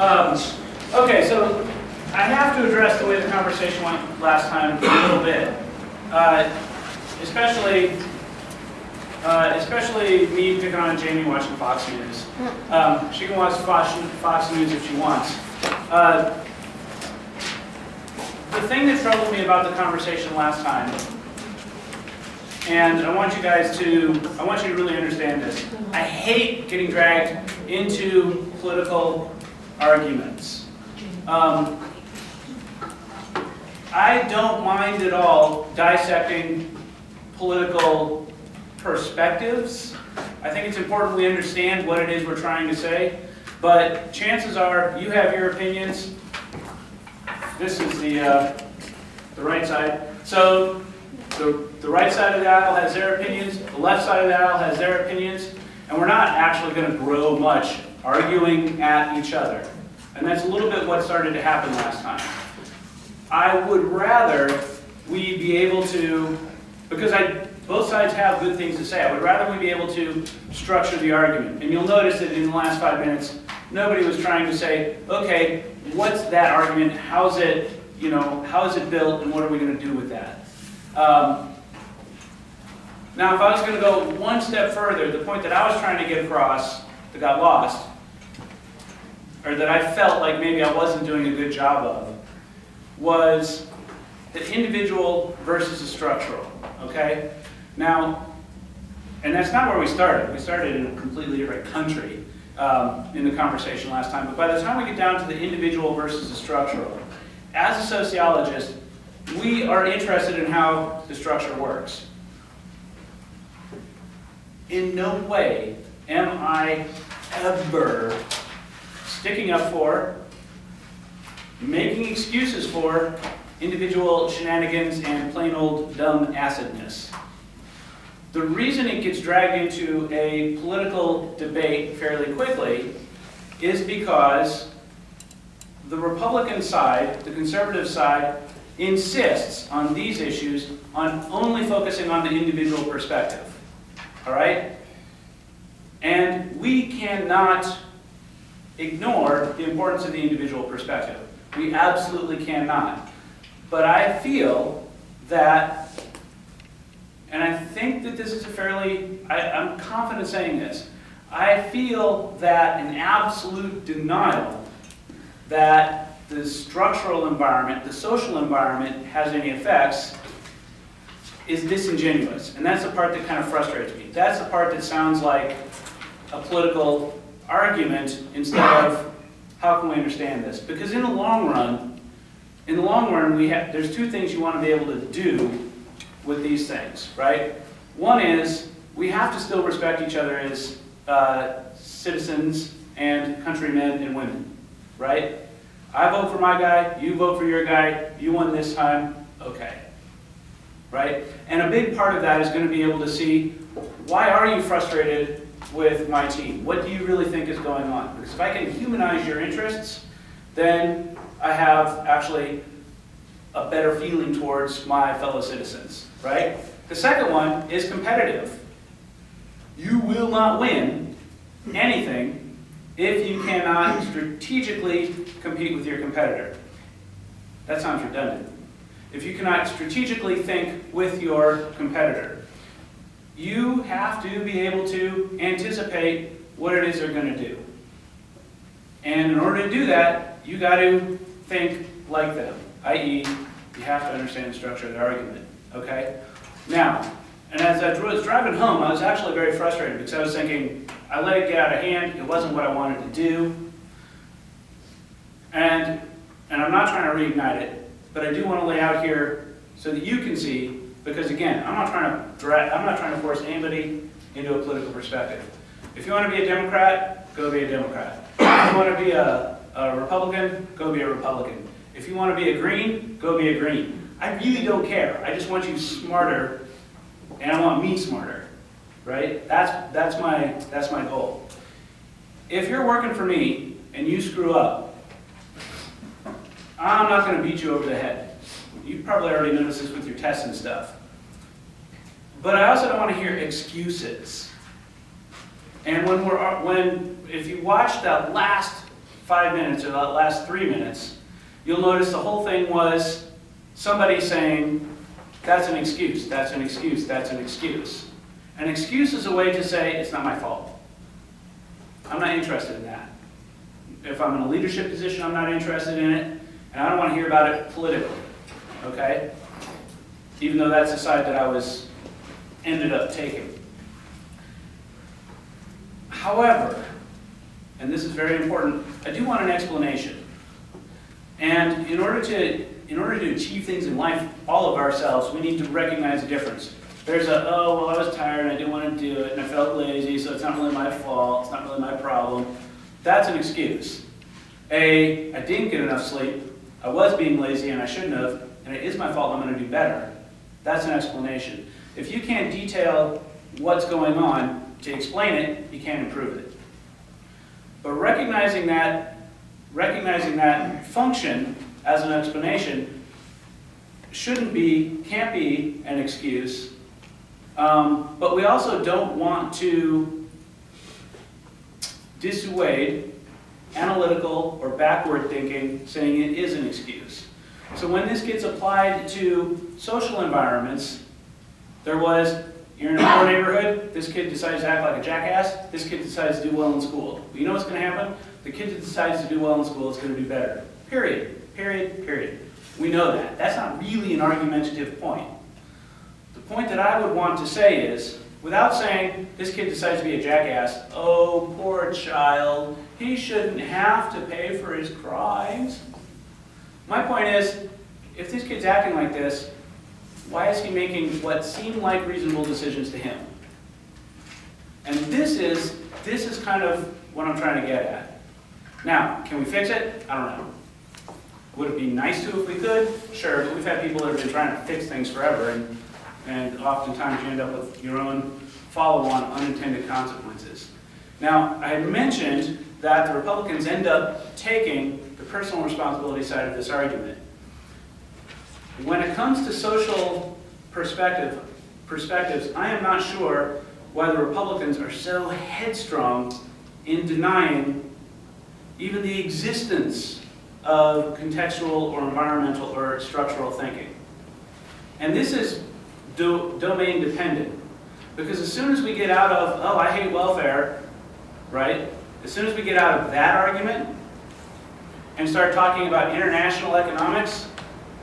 Okay, so I have to address the way the conversation went last time a little bit, especially me picking on Jamie watching Fox News. She can watch Fox News if she wants. The thing that troubled me about the conversation last time, and I want you to really understand this. I hate getting dragged into political arguments. I don't mind at all dissecting political perspectives. I think it's important we understand what it is we're trying to say, but chances are you have your opinions. This is the right side. So the right side of the aisle has their opinions, the left side of the aisle has their opinions, and we're not actually going to grow much arguing at each other. And that's a little bit what started to happen last time. I would rather we be able to, because both sides have good things to say, I would rather we be able to structure the argument. And you'll notice that in the last 5 minutes, nobody was trying to say, okay, what's that argument? How is it built, and what are we going to do with that? Now, if I was going to go one step further, the point that I was trying to get across that got lost, or that I felt like maybe I wasn't doing a good job of, was the individual versus the structural, okay? Now, and that's not where we started. We started in a completely different country in the conversation last time. But by the time we get down to the individual versus the structural, as a sociologist, we are interested in how the structure works. In no way am I ever sticking up for, making excuses for individual shenanigans and plain old dumb acidness. The reason it gets dragged into a political debate fairly quickly is because the Republican side, the conservative side, insists on these issues on only focusing on the individual perspective. All right? And we cannot ignore the importance of the individual perspective. We absolutely cannot. But I feel that, and I think that this is I'm confident saying this, I feel that an absolute denial that the structural environment, the social environment, has any effects is disingenuous. And that's the part that kind of frustrates me. That's the part that sounds like a political argument instead of how can we understand this? Because in the long run, there's two things you want to be able to do with these things, right? One is we have to still respect each other as citizens and countrymen and women, right? I vote for my guy, you vote for your guy, you won this time, okay, right? And a big part of that is going to be able to see, why are you frustrated with my team? What do you really think is going on? Because if I can humanize your interests, then I have actually a better feeling towards my fellow citizens, right? The second one is competitive. You will not win anything if you cannot strategically compete with your competitor. That sounds redundant. If you cannot strategically think with your competitor, you have to be able to anticipate what it is they're going to do. And in order to do that, you got to think like them, i.e., you have to understand the structure of the argument, okay? Now, and as I was driving home, I was actually very frustrated because I was thinking, I let it get out of hand, it wasn't what I wanted to do, and I'm not trying to reignite it, but I do want to lay out here so that you can see, because again, I'm not trying to force anybody into a political perspective. If you want to be a Democrat, go be a Democrat. If you want to be a Republican, go be a Republican. If you want to be a Green, go be a Green. I really don't care. I just want you smarter, and I want me smarter, right? That's my goal. If you're working for me and you screw up, I'm not going to beat you over the head. You probably already noticed this with your tests and stuff. But I also don't want to hear excuses. And if you watch that last 5 minutes or the last 3 minutes, you'll notice the whole thing was somebody saying, that's an excuse, that's an excuse, that's an excuse. An excuse is a way to say, it's not my fault. I'm not interested in that. If I'm in a leadership position, I'm not interested in it, and I don't want to hear about it politically, okay? Even though that's the side that I ended up taking. However, and this is very important, I do want an explanation. And in order to achieve things in life, all of ourselves, we need to recognize a difference. There's oh, well, I was tired and I didn't want to do it and I felt lazy, so it's not really my fault, it's not really my problem. That's an excuse. I didn't get enough sleep, I was being lazy and I shouldn't have, and it is my fault and I'm going to do better. That's an explanation. If you can't detail what's going on to explain it, you can't improve it. But recognizing that function as an explanation can't be an excuse, but we also don't want to dissuade analytical or backward thinking saying it is an excuse. So when this gets applied to social environments, there was, you're in a poor neighborhood, this kid decides to act like a jackass, this kid decides to do well in school. Well, you know what's going to happen? The kid that decides to do well in school is going to do better. Period. Period. Period. We know that. That's not really an argumentative point. The point that I would want to say is, without saying, this kid decides to be a jackass, oh, poor child, he shouldn't have to pay for his crimes. My point is, if this kid's acting like this, why is he making what seem like reasonable decisions to him? And this is kind of what I'm trying to get at. Now, can we fix it? I don't know. Would it be nice to if we could? Sure, but we've had people that have been trying to fix things forever, and oftentimes you end up with your own follow-on unintended consequences. Now, I had mentioned that the Republicans end up taking the personal responsibility side of this argument. When it comes to social perspectives, I am not sure why the Republicans are so headstrong in denying even the existence of contextual or environmental or structural thinking. And this is domain dependent. Because as soon as we get out of, oh, I hate welfare, right? As soon as we get out of that argument and start talking about international economics,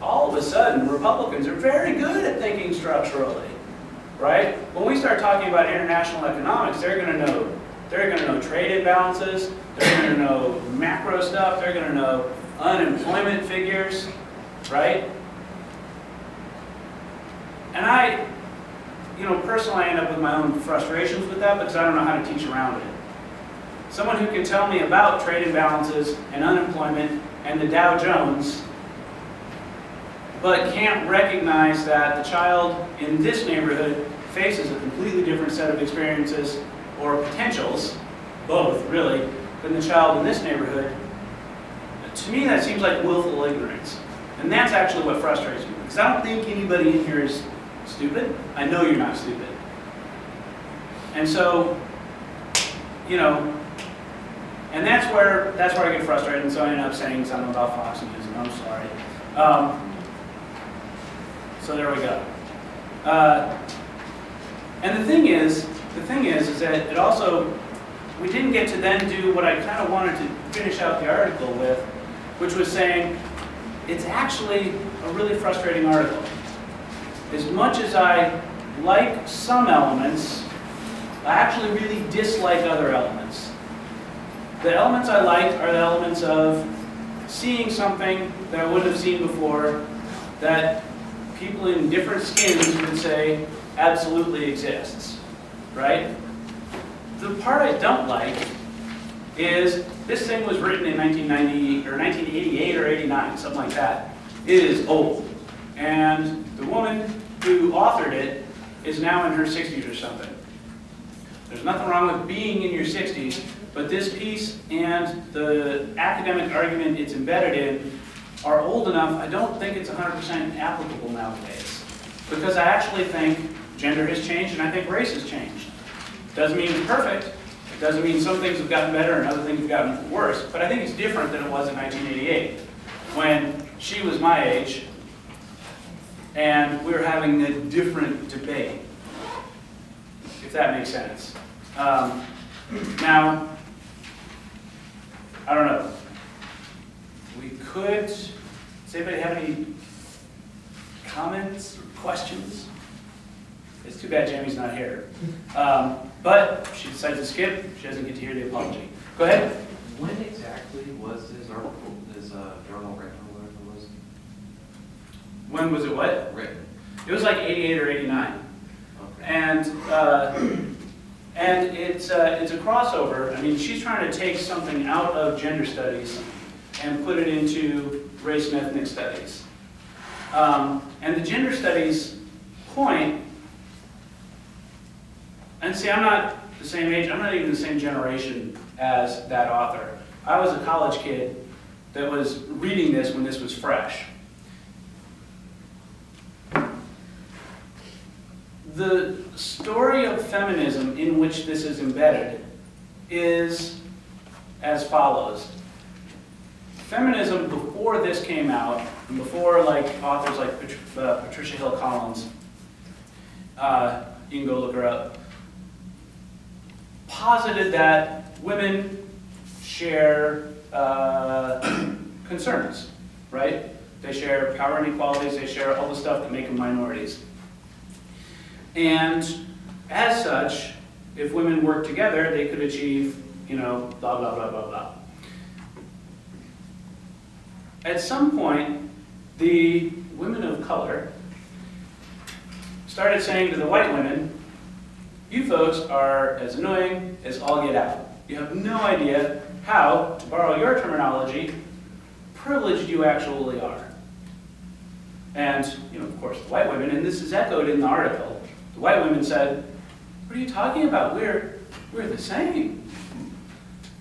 all of a sudden Republicans are very good at thinking structurally, right? When we start talking about international economics, they're going to know trade imbalances, they're going to know macro stuff, they're going to know unemployment figures, right? And personally I end up with my own frustrations with that because I don't know how to teach around it. Someone who can tell me about trade imbalances and unemployment and the Dow Jones, but can't recognize that the child in this neighborhood faces a completely different set of experiences or potentials, both really, than the child in this neighborhood, to me that seems like willful ignorance. And that's actually what frustrates me, because I don't think anybody in here is stupid. I know you're not stupid. And so, and that's where I get frustrated, and so I end up saying something about Fox News, and I'm sorry. So there we go. And the thing is that it also, we didn't get to then do what I kind of wanted to finish out the article with, which was saying, it's actually a really frustrating article. As much as I like some elements, I actually really dislike other elements. The elements I like are the elements of seeing something that I wouldn't have seen before, that people in different skins would say absolutely exists, right? The part I don't like is this thing was written in 1990 or 1988 or 89, something like that. It is old. And the woman who authored it is now in her 60s or something. There's nothing wrong with being in your 60s, but this piece and the academic argument it's embedded in are old enough, I don't think it's 100% applicable nowadays. Because I actually think gender has changed and I think race has changed. Doesn't mean it's perfect, Doesn't mean some things have gotten better and other things have gotten worse, but I think it's different than it was in 1988, when she was my age, and we were having a different debate, if that makes sense. Now, I don't know. We could, does anybody have any comments or questions? It's too bad Jamie's not here. But she decided to skip. She doesn't get to hear the apology. Go ahead. When exactly was this article, this journal written, or whatever it was? When was it what? Written. It was like 88 or 89. Okay. And it's a crossover. I mean, she's trying to take something out of gender studies and put it into race and ethnic studies. And the gender studies point, and see, I'm not the same age, I'm not even the same generation as that author. I was a college kid that was reading this when this was fresh. The story of feminism in which this is embedded is as follows. Feminism before this came out, and before like authors like Patricia Hill Collins, you can go look her up, posited that women share concerns, right? They share power inequalities, they share all the stuff that make them minorities. And as such, if women work together, they could achieve, blah, blah, blah, blah, blah. At some point, the women of color started saying to the white women, you folks are as annoying as all get out. You have no idea how, to borrow your terminology, privileged you actually are. And, of course, the white women, and this is echoed in the article, the white women said, what are you talking about? We're the same.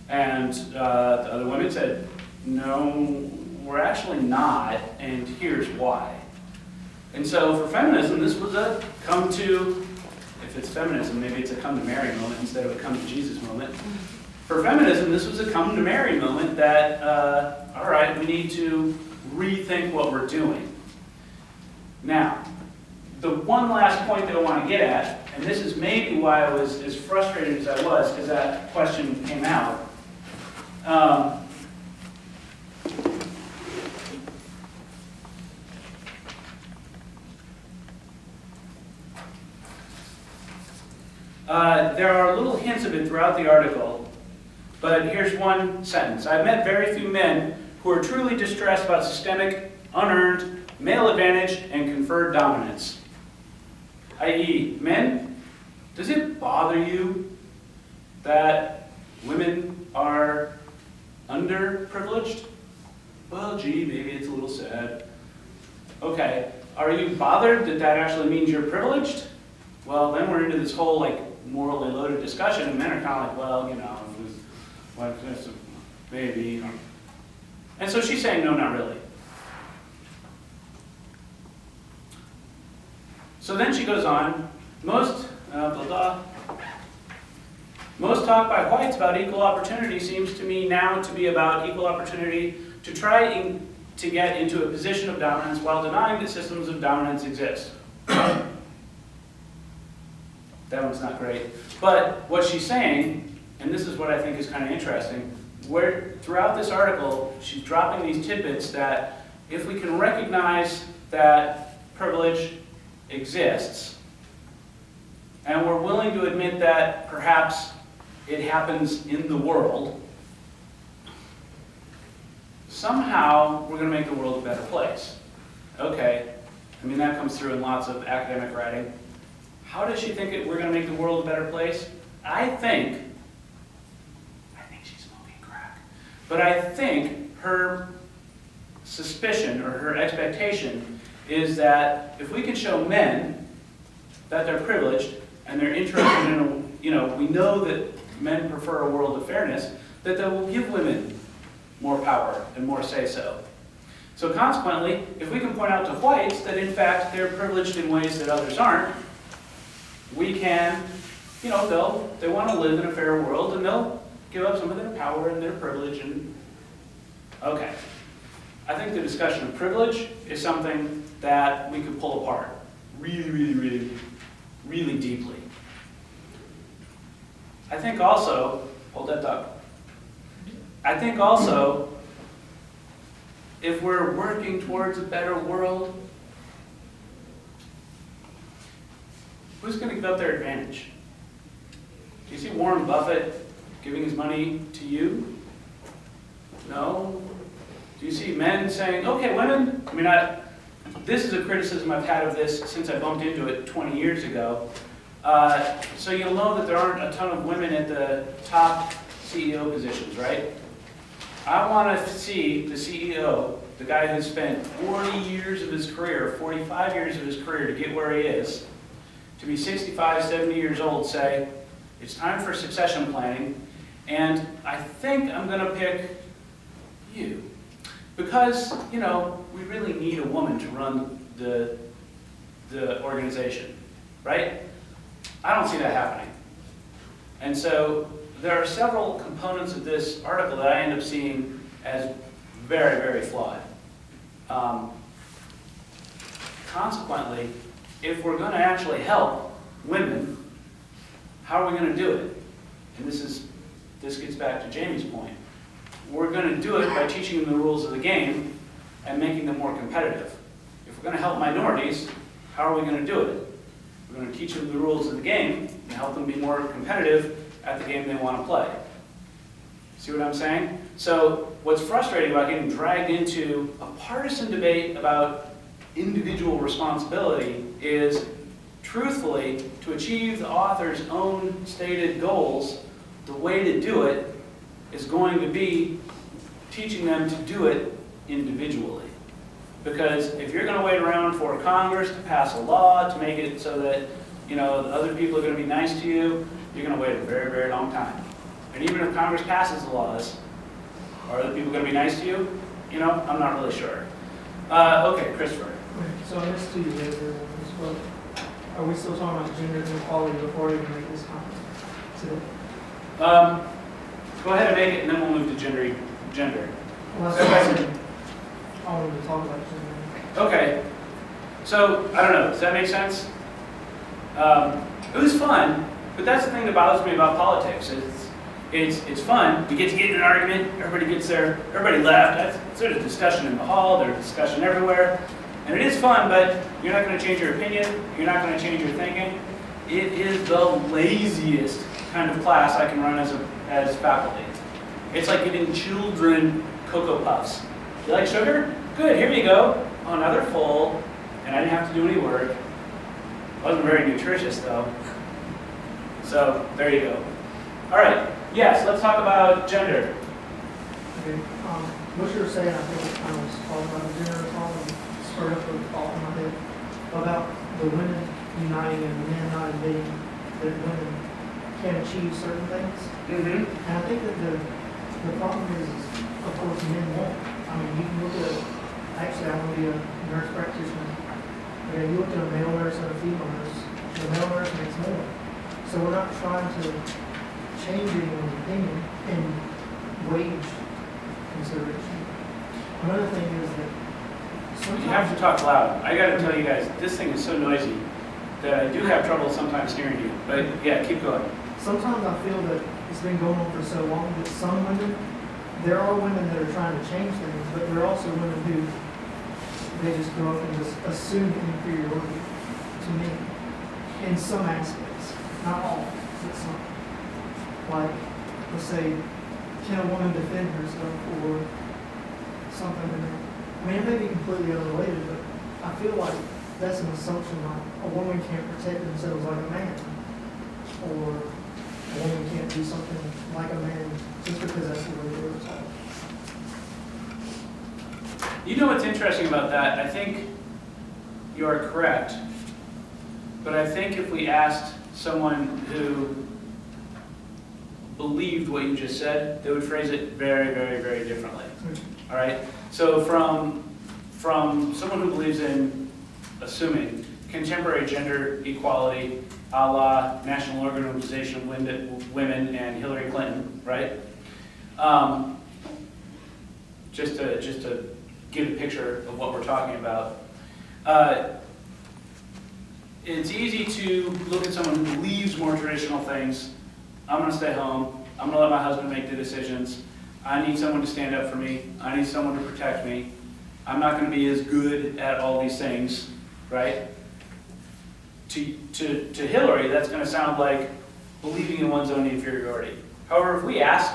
And the other women said, no, we're actually not, and here's why. And so for feminism, this was a come to, if it's feminism, maybe it's a come to Mary moment instead of a come to Jesus moment. For feminism, this was a come to Mary moment that, all right, we need to rethink what we're doing. Now, the one last point that I want to get at, and this is maybe why I was as frustrated as I was, because that question came out. There are little hints of it throughout the article, but here's one sentence. I've met very few men who are truly distressed about systemic, unearned, male advantage and conferred dominance. I.e., men, does it bother you that women are underprivileged? Well, gee, maybe it's a little sad. Okay, are you bothered that that actually means you're privileged? Well, then we're into this whole morally loaded discussion, and men are kind of like, well, maybe. And so she's saying, no, not really. So then she goes on, most talk by whites about equal opportunity seems to me now to be about equal opportunity to try to get into a position of dominance while denying that systems of dominance exist. That one's not great. But what she's saying, and this is what I think is kind of interesting, where throughout this article, she's dropping these tidbits that if we can recognize that privilege exists, and we're willing to admit that perhaps it happens in the world, somehow we're going to make the world a better place. Okay, I mean that comes through in lots of academic writing. How does she think we're going to make the world a better place? I think she's smoking crack. But I think her suspicion or her expectation is that if we can show men that they're privileged and they're interested in, we know that men prefer a world of fairness, that they will give women more power and more say-so. So consequently, if we can point out to whites that in fact they're privileged in ways that others aren't, we can you know, they want to live in a fair world, and they'll give up some of their power and their privilege. And okay, I think the discussion of privilege is something that we could pull apart really, really, really, really deeply. I think also, hold that thought. I think also, if we're working towards a better world, who's going to give up their advantage? Do you see Warren Buffett giving his money to you? No? Do you see men saying, okay, women, I mean, this is a criticism I've had of this since I bumped into it 20 years ago. So you'll know that there aren't a ton of women at the top CEO positions, right? I want to see the CEO, the guy who spent 40 years of his career, 45 years of his career to get where he is, to be 65, 70 years old, say, it's time for succession planning, and I think I'm going to pick you. Because, you know, we really need a woman to run the organization, right? I don't see that happening. And so there are several components of this article that I end up seeing as very, very flawed. Consequently, if we're going to actually help women, how are we going to do it? And this gets back to Jamie's point. We're going to do it by teaching them the rules of the game and making them more competitive. If we're going to help minorities, how are we going to do it? We're going to teach them the rules of the game and help them be more competitive at the game they want to play. See what I'm saying? So what's frustrating about getting dragged into a partisan debate about individual responsibility is, truthfully, to achieve the author's own stated goals, the way to do it is going to be teaching them to do it individually. Because if you're going to wait around for Congress to pass a law to make it so that, you know, the other people are going to be nice to you, you're going to wait a very, very long time. And even if Congress passes the laws, are other people going to be nice to you? You know, I'm not really sure. Okay, Christopher. So I missed 2 years as well. Are we still talking about gender inequality before we even make this comment today? Go ahead and make it, and then we'll move to gender. Well, that's what I said. I wanted to talk about gender. Okay. So, I don't know, does that make sense? It was fun, but that's the thing that bothers me about politics. It's fun. We get to get in an argument, everybody gets there, everybody left. There's a discussion in the hall, there's discussion everywhere. And it is fun, but you're not going to change your opinion, you're not going to change your thinking. It is the laziest kind of class I can run as faculty. It's like giving children Cocoa Puffs. You like sugar? Good, here you go. Oh, now they're full, and I didn't have to do any work. Wasn't very nutritious though. So, there you go. All right, yes, let's talk about gender. Okay. What you were saying, I think it kind of was talking about gender equality, spurred up a thought in my head about the women uniting and the men not admitting that women can achieve certain things. Mm-hmm. And I think that the problem is, of course, men won't. I mean, you can look at, actually, I want to be a nurse practitioner. Okay, you look at a male nurse and a female nurse, the male nurse makes more. So we're not trying to change anyone's opinion in wage consideration. Another thing is that sometimes You have to talk loud. I got to tell you guys, this thing is so noisy that I do have trouble sometimes hearing you. But yeah, keep going. sometimes I feel that it's been going on for so long that some women, there are women that are trying to change things, but there are also women who they just grow up and just assume inferiority to me in some aspects, not all, but some. Like, let's say, can a woman defend herself or something? I mean, it may be completely unrelated, but I feel like that's an assumption, like a woman can't protect themselves like a man, or a woman can't do something like a man just because that's the way they were taught. You know what's interesting about that? I think you are correct. But I think if we asked someone who believed what you just said, they would phrase it very, very, very differently. All right? So from someone who believes in assuming contemporary gender equality a la National Organization of Women and Hillary Clinton, right? Just to give a picture of what we're talking about. It's easy to look at someone who believes more traditional things. I'm going to stay home. I'm going to let my husband make the decisions. I need someone to stand up for me. I need someone to protect me. I'm not going to be as good at all these things, right? To Hillary, that's going to sound like believing in one's own inferiority. However, if we ask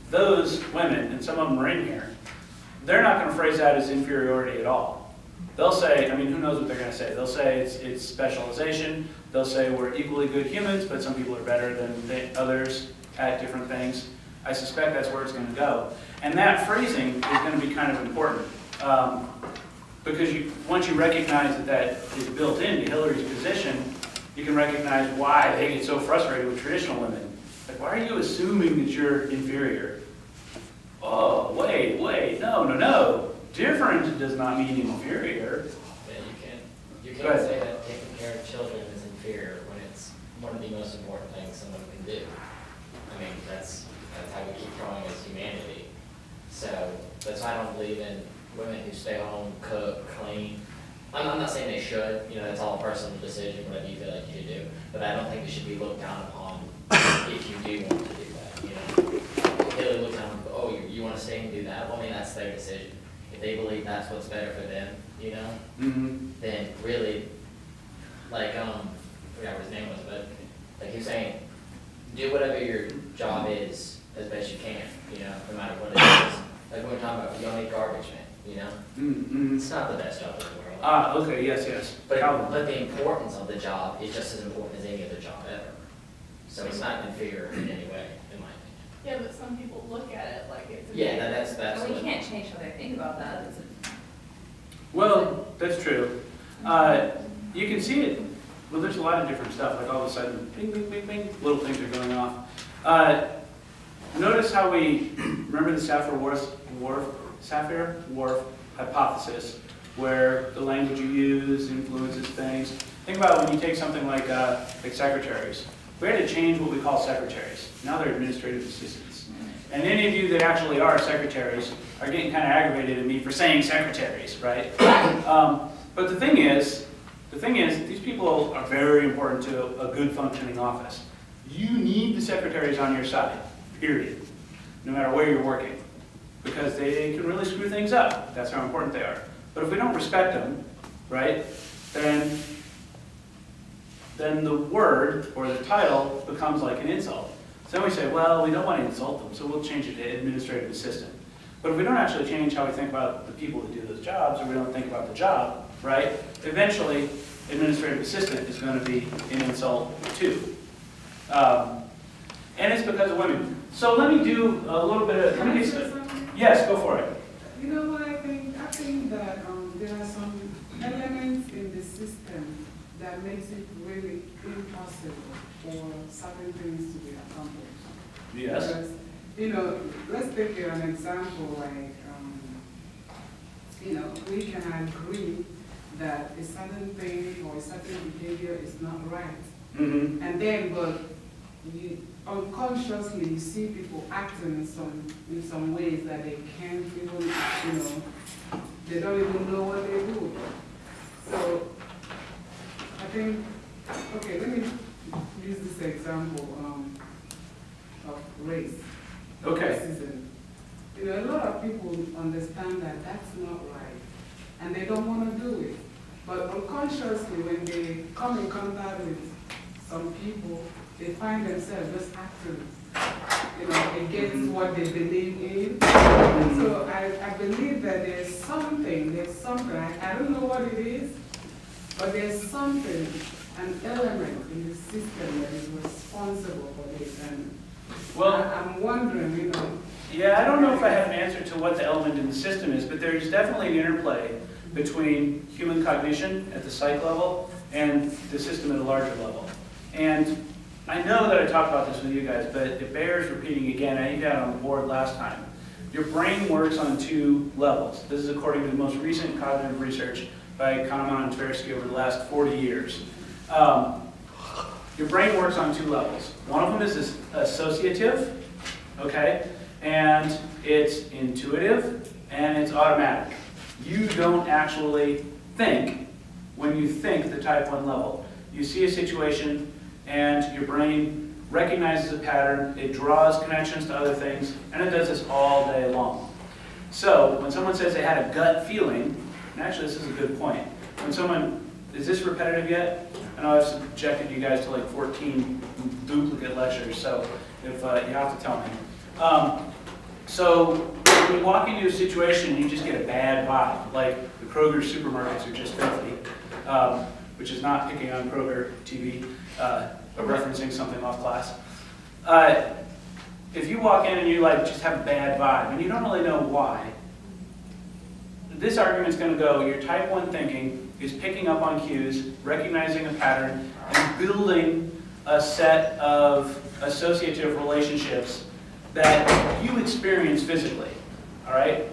those women, and some of them are in here, they're not going to phrase that as inferiority at all. They'll say, I mean, who knows what they're going to say? They'll say it's specialization. They'll say we're equally good humans, but some people are better than others at different things. I suspect that's where it's going to go. And that phrasing is going to be kind of important. Because once you recognize that is built into Hillary's position, you can recognize why they get so frustrated with traditional women. Like, why are you assuming that you're inferior? Oh, wait, no. Different does not mean inferior. Yeah, you can't say that taking care of children is inferior when it's one of the most important things someone can do. I mean, that's how we keep growing as humanity. So that's why I don't believe in women who stay home, cook, clean. I'm not saying they should, that's all a personal decision, whatever you feel like you should do. But I don't think it should be looked down upon if you do want to do that, If they look down and go, oh, you want to stay and do that? Well, I mean, that's their decision. If they believe that's what's better for them, then really, like, I forgot what his name was, but like he was saying, do whatever your job is as best you can, no matter what it is. Like when we're talking about, you don't need garbage man, It's not the best job in the world. Okay, yes. But the importance of the job is just as important as any other job ever. So it's not inferior in any way, in my opinion. Yeah, but some people look at it like it's. Yeah, that's. Well, you can't change how they think about that. Well, that's true. You can see it. Well, there's a lot of different stuff. Like all of a sudden, bing, bing, bing, bing, little things are going off. Notice how we remember the Sapir-Whorf hypothesis, where the language you use influences things. Think about when you take something like secretaries. We had to change what we call secretaries. Now they're administrative assistants. And any of you that actually are secretaries are getting kind of aggravated at me for saying secretaries, right? But the thing is, these people are very important to a good functioning office. You need the secretaries on your side, period, no matter where you're working, because they can really screw things up. That's how important they are. But if we don't respect them, right, then the word or the title becomes like an insult. So then we say, well, we don't want to insult them, so we'll change it to administrative assistant. But if we don't actually change how we think about the people that do those jobs, or we don't think about the job, right, eventually administrative assistant is going to be an insult too. And it's because of women. So let me do a little bit of, Can I say something? Yes, go for it. You know what I think? I think that there are some elements in the system that makes it really impossible for certain things to be accomplished. Yes. Because, let's take an example like, we can agree that a certain thing or a certain behavior is not right. Mm-hmm. And then, but you unconsciously you see people acting in some ways that they can't even, they don't even know what they do. So I think, okay, let me use this example of race. Okay. Racism. A lot of people understand that that's not right, and they don't want to do it. But unconsciously, when they come in contact with some people, they find themselves just acting, against what they believe in. So I believe that there's something, I don't know what it is, but there's something, an element in the system that is responsible for this. And well, I'm wondering, Yeah, I don't know if I have an answer to what the element in the system is, but there's definitely an interplay between human cognition at the psych level and the system at a larger level. And I know that I talked about this with you guys, but it bears repeating again. I had it on the board last time. Your brain works on two levels. This is according to the most recent cognitive research by Kahneman and Tversky over the last 40 years. your brain works on two levels. One of them is associative, okay? And it's intuitive and it's automatic. You don't actually think when you think the type 1 level. You see a situation and your brain recognizes a pattern, it draws connections to other things, and it does this all day long. So when someone says they had a gut feeling, and actually this is a good point, when someone, is this repetitive yet? I know I've subjected you guys to like 14 duplicate lectures, so if you have to tell me. So when you walk into a situation, you just get a bad vibe, like the Kroger supermarkets are just filthy, which is not picking on Kroger TV, but referencing something off class. If you walk in and you like just have a bad vibe and you don't really know why, this argument's going to go, your type 1 thinking is picking up on cues, recognizing a pattern, and building a set of associative relationships that you experience physically, all right?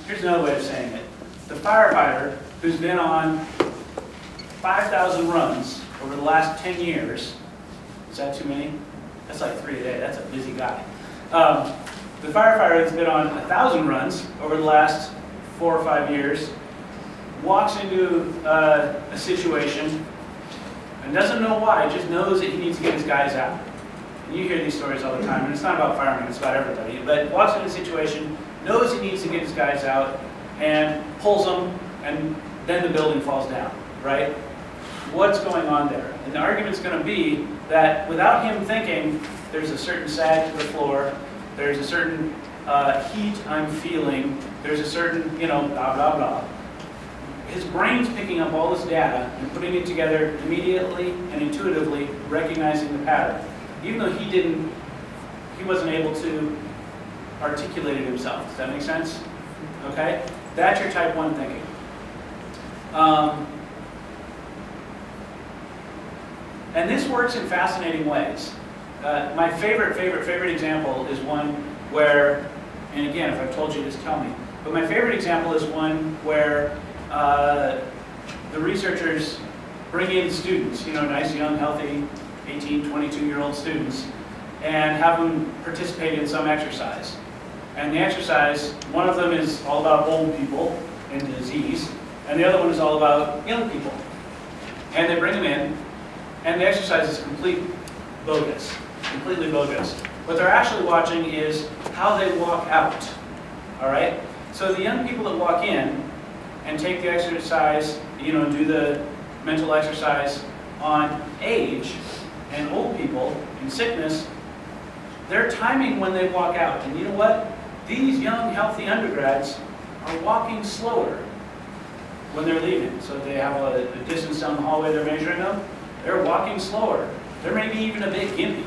Here's another way of saying it. The firefighter who's been on 5,000 runs over the last 10 years, is that too many? That's like 3 a day, that's a busy guy. The firefighter that's been on 1,000 runs over the last 4 or 5 years walks into a situation and doesn't know why, just knows that he needs to get his guys out. And you hear these stories all the time, and it's not about firemen, it's about everybody. But walks into a situation, knows he needs to get his guys out, and pulls them, and then the building falls down, right? What's going on there? And the argument's going to be that without him thinking, there's a certain sag to the floor, there's a certain heat I'm feeling, there's a certain, blah, blah, blah. His brain's picking up all this data and putting it together immediately and intuitively, recognizing the pattern. Even though he wasn't able to articulate it himself. Does that make sense? Okay? That's your type 1 thinking. And this works in fascinating ways. My favorite example is one where, and again, if I've told you this, tell me, but my favorite example is one where the researchers bring in students, nice, young, healthy, 18, 22-year-old students, and have them participate in some exercise. And the exercise, one of them is all about old people and disease, and the other one is all about young people. And they bring them in, and the exercise is completely bogus. What they're actually watching is how they walk out, all right? So the young people that walk in and take the exercise, do the mental exercise on age, and old people in sickness, they're timing when they walk out. And you know what? These young, healthy undergrads are walking slower when they're leaving. So they have a distance down the hallway they're measuring them. They're walking slower. They're maybe even a bit gimpy.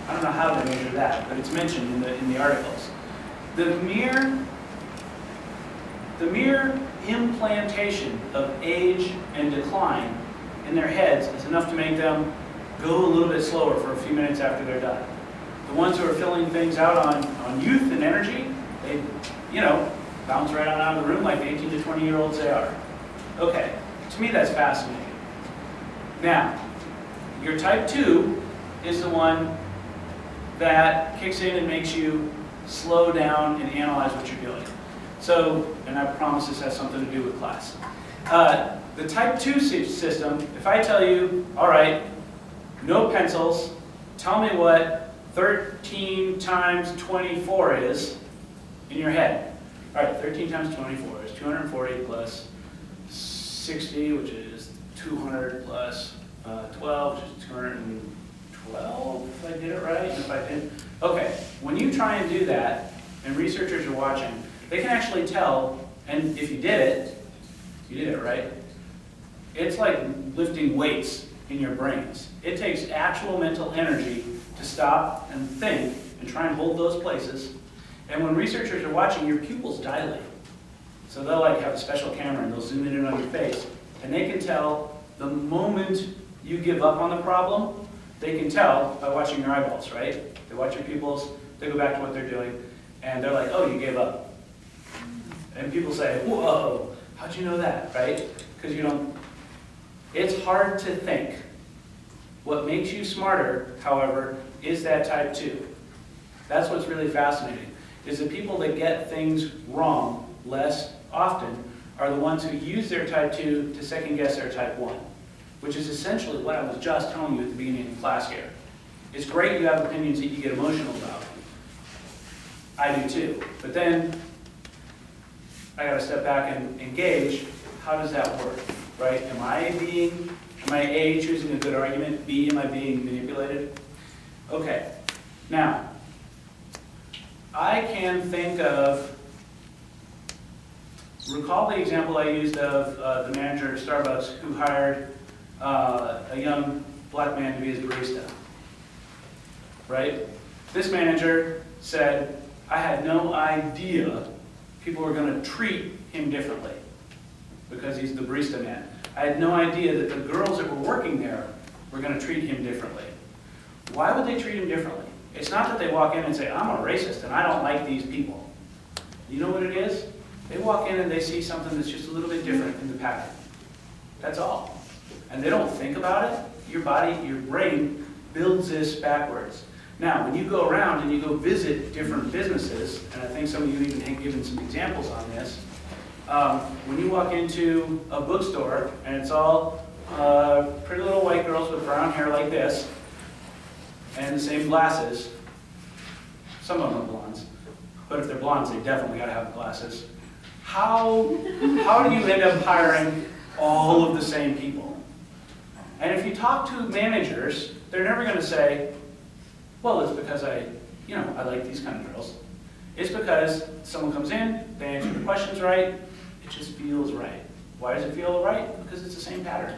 I don't know how they measure that, but it's mentioned in the articles. The mere implantation of age and decline in their heads is enough to make them go a little bit slower for a few minutes after they're done. The ones who are filling things out on youth and energy, they, bounce right on out of the room like the 18 to 20-year-olds they are. Okay, to me that's fascinating. Now, your type 2 is the one that kicks in and makes you slow down and analyze what you're doing. So, and I promise this has something to do with class. The type 2 system, if I tell you, all right, no pencils, tell me what 13 times 24 is in your head. All right, 13 times 24 is 240 plus 60, which is 200 plus 12, which is 212, if I did it right, and if I didn't. Okay, when you try and do that, and researchers are watching, they can actually tell, and if you did it right, it's like lifting weights in your brains. It takes actual mental energy to stop and think and try and hold those places. And when researchers are watching, your pupils dilate. So they'll have a special camera and they'll zoom in on your face. And they can tell the moment you give up on the problem, they can tell by watching your eyeballs, right? They watch your pupils, they go back to what they're doing, and they're like, oh, you gave up. And people say, whoa, how'd you know that, right? Because it's hard to think What makes you smarter, however, is that type 2. That's what's really fascinating, is the people that get things wrong less often are the ones who use their type 2 to second guess their type 1, which is essentially what I was just telling you at the beginning of the class here. It's great you have opinions that you get emotional about. I do too. But then I gotta step back and engage, how does that work, right? Am I A, choosing a good argument, B, am I being manipulated? Okay, now, I can think of, recall the example I used of the manager at Starbucks who hired a young black man to be his barista, right? This manager said, I had no idea people were going to treat him differently because he's the barista man. I had no idea that the girls that were working there were going to treat him differently. Why would they treat him differently? It's not that they walk in and say, I'm a racist and I don't like these people. You know what it is? They walk in and they see something that's just a little bit different in the pattern. That's all. And they don't think about it. Your body, your brain builds this backwards. Now, when you go around and you go visit different businesses, and I think some of you even have given some examples on this, when you walk into a bookstore and it's all pretty little white girls with brown hair like this, and the same glasses, some of them are blondes, but if they're blondes, they definitely got to have glasses. How do you end up hiring all of the same people? And if you talk to managers, they're never going to say, well, it's because I like these kind of girls. It's because someone comes in, they answer the questions right, it just feels right. Why does it feel right? Because it's the same pattern.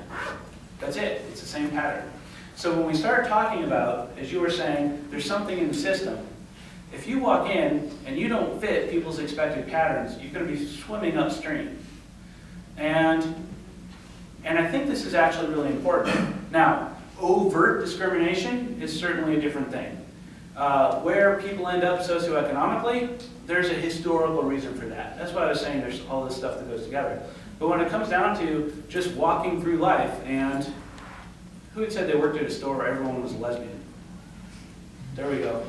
That's it, it's the same pattern. So when we start talking about, as you were saying, there's something in the system, if you walk in and you don't fit people's expected patterns, you're going to be swimming upstream. And I think this is actually really important. Now, overt discrimination is certainly a different thing. Where people end up socioeconomically, there's a historical reason for that. That's why I was saying there's all this stuff that goes together. But when it comes down to just walking through life, and who had said they worked at a store where everyone was a lesbian? There we go.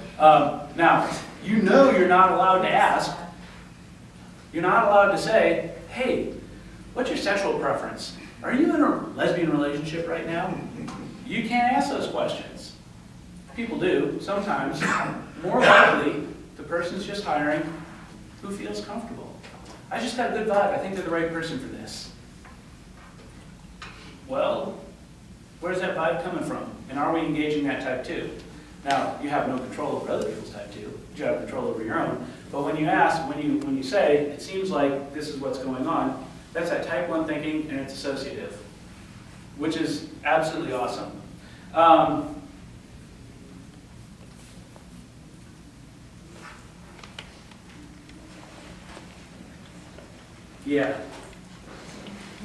Now, you know you're not allowed to ask. You're not allowed to say, hey, what's your sexual preference? Are you in a lesbian relationship right now? You can't ask those questions. People do, sometimes. More likely, the person's just hiring who feels comfortable. I just got a good vibe. I think they're the right person for this. Well, where's that vibe coming from? And are we engaging that type 2? Now, you have no control over other people's type 2. You have control over your own. But when you ask, when you say, it seems like this is what's going on, that's that type 1 thinking, and it's associative, which is absolutely awesome. Yeah.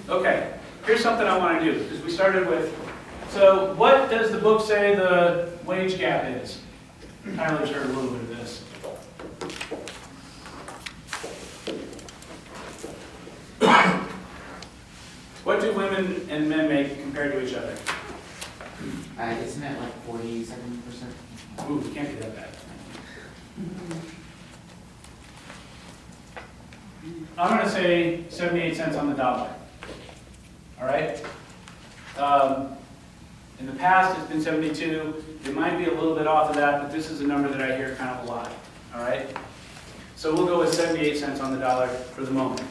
Okay, here's something I want to do, because we started with, so what does the book say the wage gap is? Tyler's heard a little bit of this. What do women and men make compared to each other? Isn't it like 47%? Ooh, it can't be that bad. I'm going to say 78 cents on the dollar. All right? In the past, it's been 72. It might be a little bit off of that, but this is a number that I hear kind of a lot. All right? So we'll go with 78 cents on the dollar for the moment.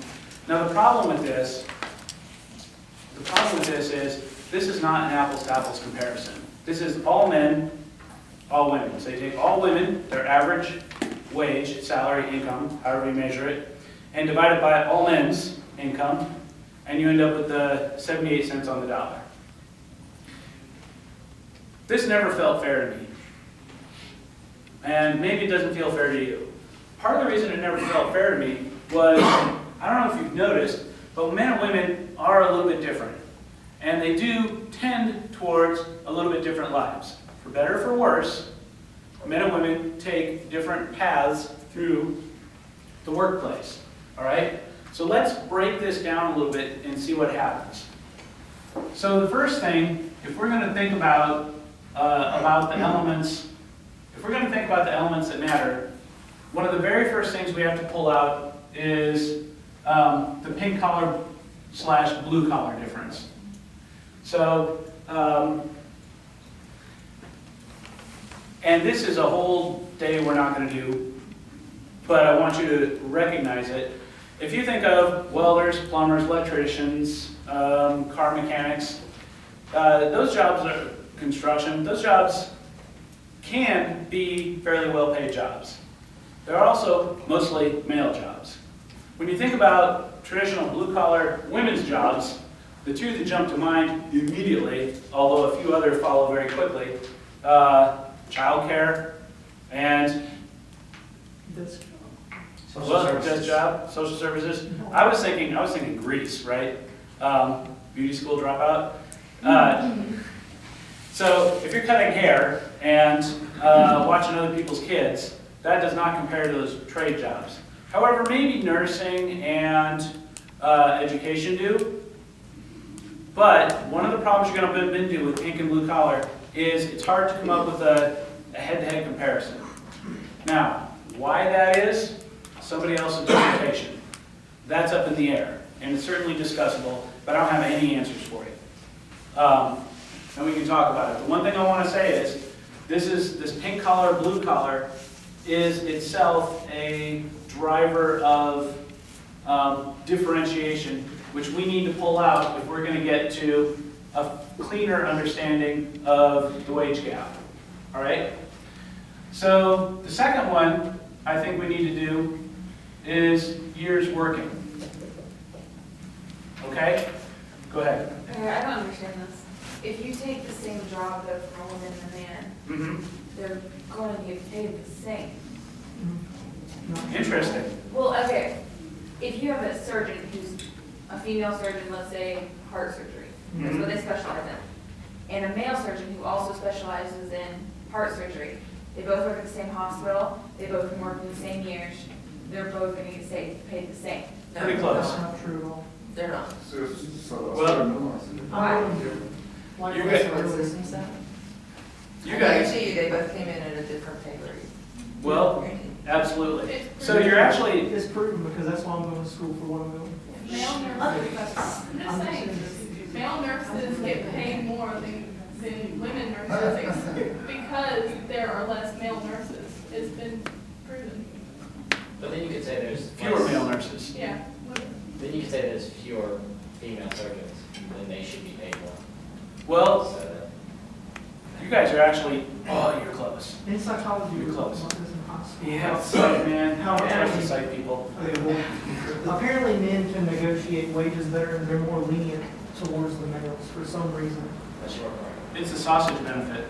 Now, the problem with this is this is not an apples-to-apples comparison. This is all men, all women. So you take all women, their average wage, salary, income, however you measure it, and divide it by all men's income, and you end up with the 78 cents on the dollar. This never felt fair to me. And maybe it doesn't feel fair to you. Part of the reason it never felt fair to me was, I don't know if you've noticed, but men and women are a little bit different. And they do tend towards a little bit different lives. For better or for worse, men and women take different paths through the workplace. All right? So let's break this down a little bit and see what happens. So the first thing, if we're going to think about about the elements, if we're going to think about the elements that matter, one of the very first things we have to pull out is the pink collar / blue collar difference. So, and this is a whole day we're not going to do, but I want you to recognize it. If you think of welders, plumbers, electricians, car mechanics, those jobs are construction, those jobs can be fairly well-paid jobs. They're also mostly male jobs. When you think about traditional blue-collar women's jobs, the two that jump to mind immediately, although a few others follow very quickly, childcare and desk job, social services. I was thinking Greece, right? Beauty school dropout. So if you're cutting hair and watching other people's kids, that does not compare to those trade jobs. However, maybe nursing and education do. But one of the problems you're going to bump into with pink and blue collar is it's hard to come up with a head-to-head comparison. Now, why that is, somebody else's interpretation. That's up in the air, and it's certainly discussable, but I don't have any answers for you. And we can talk about it. The one thing I want to say is, this pink collar, blue collar is itself a driver of differentiation, which we need to pull out if we're going to get to a cleaner understanding of the wage gap. All right? So the second one I think we need to do is years working. Okay? Go ahead. I don't understand this. If you take the same job though from a woman and a man, Mm-hmm. they're going to get paid the same. Interesting. Well, okay, if you have a surgeon who's a female surgeon, let's say heart surgery, that's what they specialize in, and a male surgeon who also specializes in heart surgery, they both work at the same hospital, they both can work in the same years, they're both going to get paid the same. Pretty close. That's not true at all. They're not. Well, Why? Like You this guys- earlier. you guys, They both came in at a different pay grade. well, absolutely. So you're actually, It's proven because that's why I'm going to school for what I'm going. Male nurses, I'm just saying, male nurses get paid more than women nurses because there are less male nurses. It's been proven. But then you could say there's fewer less- male nurses. Yeah. Then you could say there's fewer female surgeons, then they should be paid more. Well, So that- you guys are actually, oh, you're close. In psychology, You're we're close. not this in high school. Yeah, psych, man. How I trust the many- psych people. Okay, well, apparently men can negotiate wages better and they're more lenient towards the males for some reason. That's your part. It's a sausage benefit.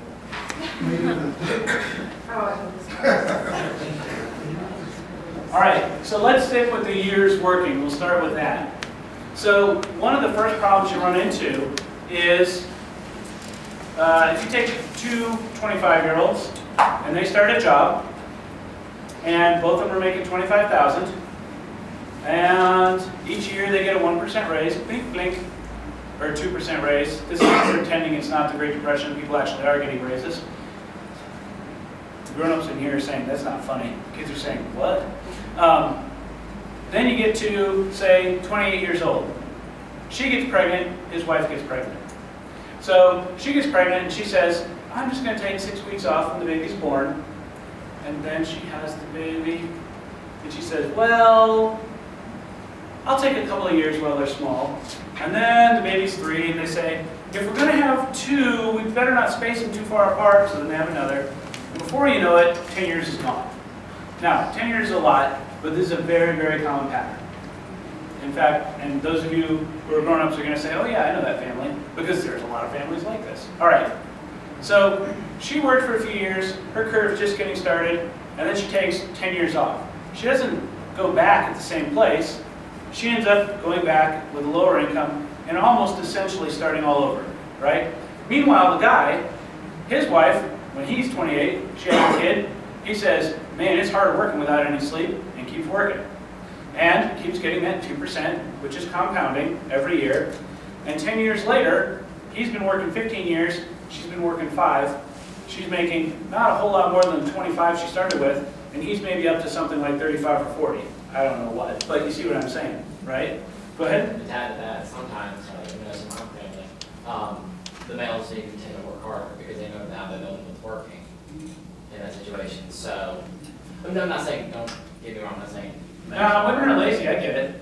Maybe the, Oh, I hope this. All right, so let's stick with the years working. We'll start with that. So one of the first problems you run into is if you take two 25-year-olds and they start a job and both of them are making $25,000 and each year they get a 1% raise, blink, blink, or a 2% raise. This is pretending it's not the Great Depression. People actually are getting raises. The grown-ups in here are saying, that's not funny. Kids are saying, what? Then you get to, say, 28 years old. She gets pregnant, his wife gets pregnant. So she gets pregnant and she says, I'm just going to take 6 weeks off when the baby's born. And then she has the baby. And she says, well, I'll take a couple of years while they're small. And then the baby's 3 and they say, if we're going to have 2, we better not space them too far apart, so then they have another. And before you know it, 10 years is gone. Now, 10 years is a lot, but this is a very, very common pattern. In fact, and those of you who are grown-ups are going to say, oh yeah, I know that family, because there's a lot of families like this. All right, so she worked for a few years, her curve's just getting started, and then she takes 10 years off. She doesn't go back at the same place. She ends up going back with a lower income and almost essentially starting all over, right? Meanwhile, the guy, his wife, when he's 28, she has a kid, he says, man, it's hard working without any sleep, and keeps working. And keeps getting that 2%, which is compounding every year. And 10 years later, he's been working 15 years, she's been working 5, she's making not a whole lot more than the 25 she started with, and he's maybe up to something like 35 or 40. I don't know what, but you see what I'm saying, right? Go ahead. To add to that, sometimes, in my family, the males even tend to work harder because they know now that no one's working in that situation. So, I'm not saying, don't get me wrong, I'm not saying. No, women are lazy, I get it.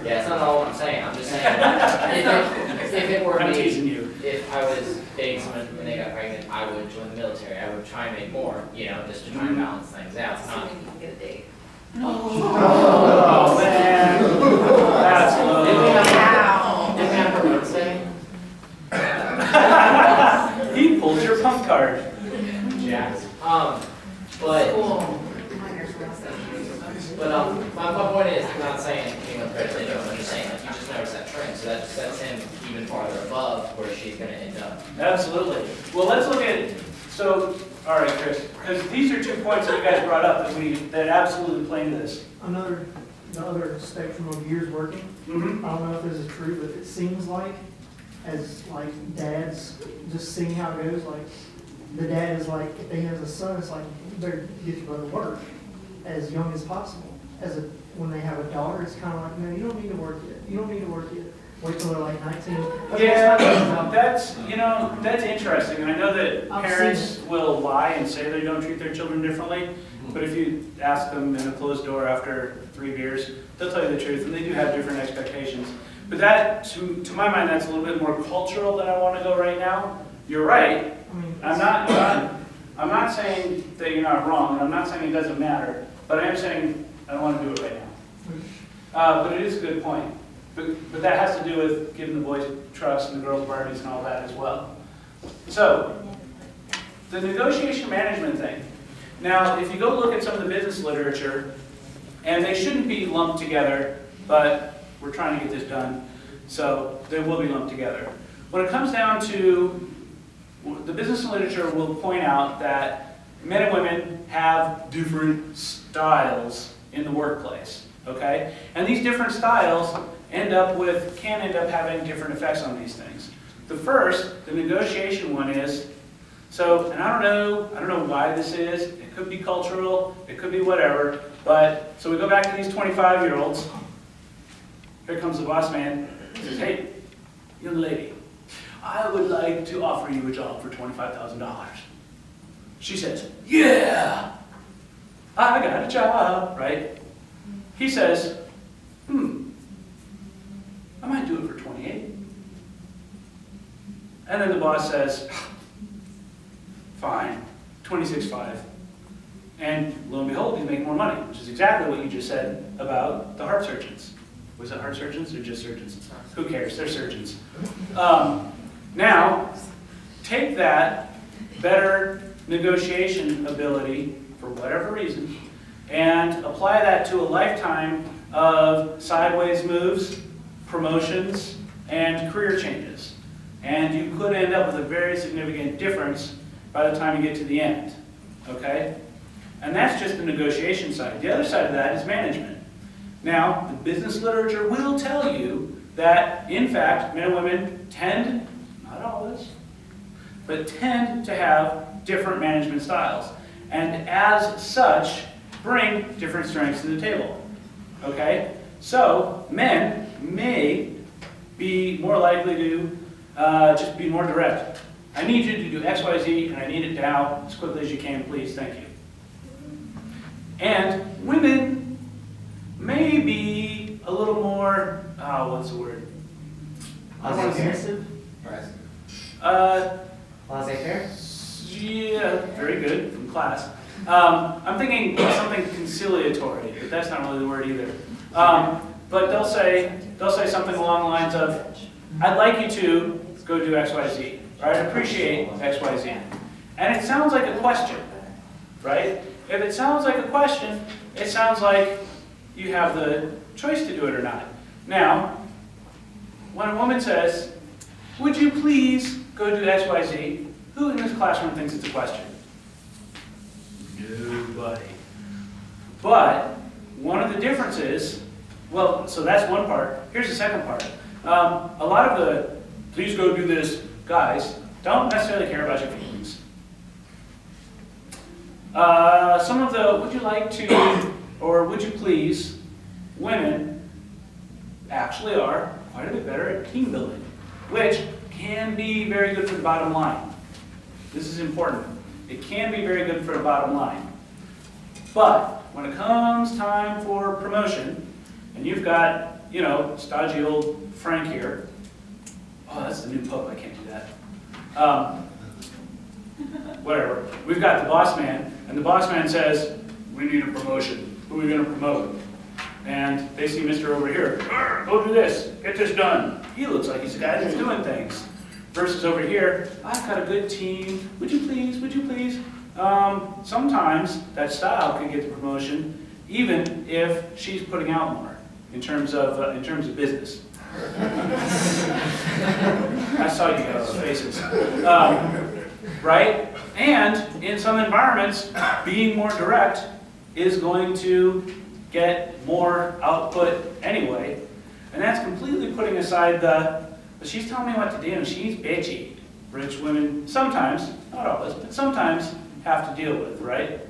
Yeah, it's not all I'm saying. I'm just saying, if it were I'm me, teasing you. if I was dating someone and they got pregnant, I would join the military. I would try and make more, just to try and balance things out. It's not. Assuming you can get a date. Oh, man. That's low. Did we have a birthday? He pulled your punk card. Jacks. But my point is, I'm not saying anyone's better than anyone, I'm just saying that you just notice that trend, so that sets him even farther above where she's gonna end up. Absolutely. Well, let's look at, so, all right, Chris, because these are 2 points that you guys brought up that absolutely play into this. The other spectrum of years working, Mm-hmm. I don't know if this is true, but it seems like, as like dads, just seeing how it goes, like, the dad is like, if he has a son, it's like, you better get your brother to work as young as possible. When they have a daughter, it's kind of like, no, you don't need to work yet. You don't need to work yet. Wait till they're like 19. Yeah, that's interesting. And I know that I've parents will lie and say they don't treat their children differently, but if you ask them in a closed door after 3 beers, they'll tell you the truth, and they do have different expectations. But that, to my mind, that's a little bit more cultural than I want to go right now. You're right. I'm not saying that you're not wrong, and I'm not saying it doesn't matter, but I am saying I don't want to do it right now. But it is a good point. But that has to do with giving the boys trucks and the girls Barbies and all that as well. So, the negotiation management thing. Now, if you go look at some of the business literature, and they shouldn't be lumped together, but we're trying to get this done, so they will be lumped together. When it comes down to, the business literature will point out that men and women have different styles in the workplace, okay? And these different styles can end up having different effects on these things. The first, the negotiation one is, and I don't know why this is, it could be cultural, it could be whatever, but, so we go back to these 25-year-olds, here comes the boss man, he says, hey, young lady, I would like to offer you a job for $25,000. She says, yeah, I got a job, right? He says, I might do it for 28. And then the boss says, fine, 26.5. And lo and behold, he's making more money, which is exactly what you just said about the heart surgeons. Was it heart surgeons or just surgeons? Who cares? They're surgeons. Now, take that better negotiation ability, for whatever reason, and apply that to a lifetime of sideways moves, promotions, and career changes. And you could end up with a very significant difference by the time you get to the end, okay? And that's just the negotiation side. The other side of that is management. Now, the business literature will tell you that, in fact, men and women tend, not always, but tend to have different management styles. And as such, bring different strengths to the table, okay? So, men may be more likely to just be more direct. I need you to do X, Y, Z, and I need it now as quickly as you can, please, thank you. And women may be a little more, what's the word? Submissive? Laissez-faire? Yeah, very good, from class. I'm thinking something conciliatory, but that's not really the word either. But they'll say something along the lines of, I'd like you to go do X, Y, Z, or I'd appreciate X, Y, Z. And it sounds like a question, right? If it sounds like a question, it sounds like you have the choice to do it or not. Now, when a woman says, would you please go do X, Y, Z, who in this classroom thinks it's a question? Nobody. But one of the differences, well, so that's one part. Here's the second part. A lot of the, please go do this, guys, don't necessarily care about your feelings. Some of the would you like to, or would you please, women actually are quite a bit better at team building, which can be very good for the bottom line. This is important. It can be very good for the bottom line. But when it comes time for promotion, and you've got, you know, stodgy old Frank here. Oh, that's the new Pope, I can't do that. Whatever. We've got the boss man, and the boss man says, we need a promotion. Who are we going to promote? And they see Mr. over here. Go do this. Get this done. He looks like he's the guy that's doing things. Versus over here, I've got a good team. Would you please? Would you please? Sometimes that style can get the promotion, even if she's putting out more in terms of business. I saw you guys' faces. Right? And in some environments, being more direct is going to get more output anyway. And that's completely putting aside she's telling me what to do and she's bitchy. Rich women sometimes, not always, but sometimes have to deal with, right?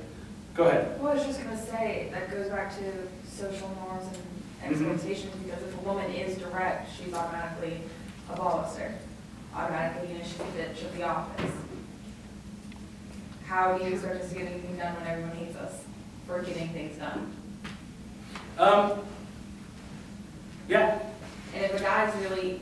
Go ahead. Well, I was just gonna say, that goes back to social norms and expectations, because if a woman is direct, she's automatically a bosser. Automatically, she's the bitch of the office. How do you expect us to get anything done when everyone hates us for getting things done? Yeah. And if a guy's really